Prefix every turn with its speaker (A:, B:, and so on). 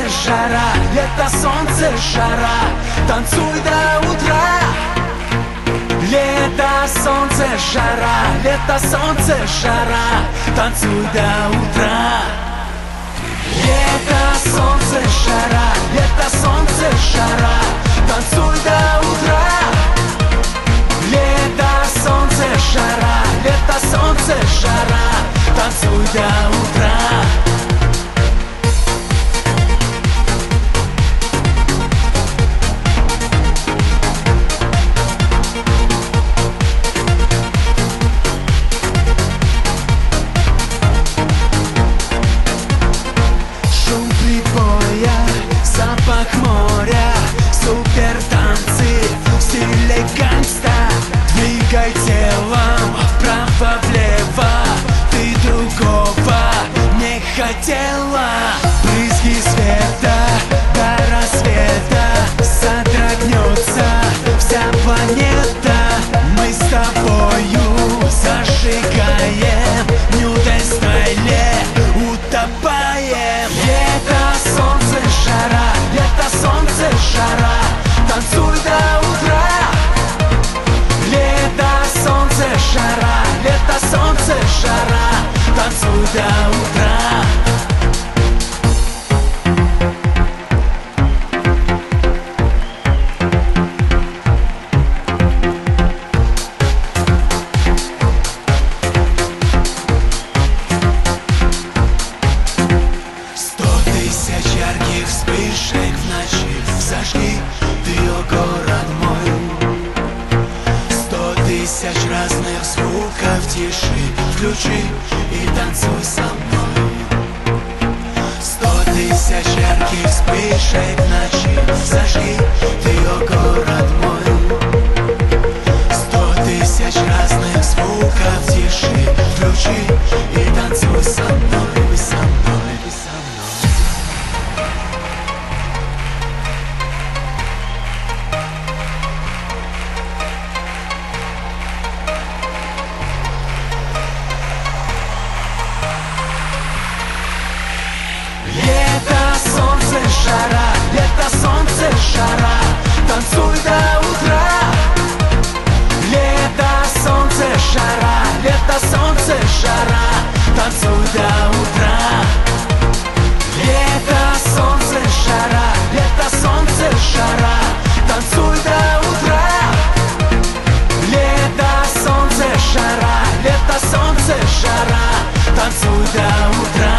A: жара, лето, солнце, жара, танцуй до утра. Лето, солнце, жара, лето, солнце, жара, танцуй до утра. Лето, солнце, жара, лето, солнце, жара, танцуй до утра. Лето, солнце, жара, лето, солнце, жара, танцуй до утра. Запах моря, супер танцы в стиле гангста. Двигай телом вправо-влево, ты другого не хотела. Брызги света до рассвета, содрогнется вся планета. Мы с тобою зажигаем, нюдой стайле утопаем. Лето, солнце, жара, лето, солнце, жара, танцуй до утра. Лето, солнце, жара, лето, солнце, жара, танцуй до утра. Ярких вспышек в ночи зажги ты, о город мой. 100 тысяч разных звуков в тиши включи и танцуй со мной. 100 тысяч ярких вспышек в ночи зажги ты, о город мой. 100 тысяч разных звуков в тиши включи и танцуй со мной, со мной, со мной. Лето, солнце, жара, лето, солнце, жара, танцуй до утра. Лето, солнце, жара, лето, солнце, жара, танцуй до утра. Лето, солнце, жара, лето, солнце, жара, танцуй до утра. Лето, солнце, жара, лето, солнце, жара, танцуй до утра.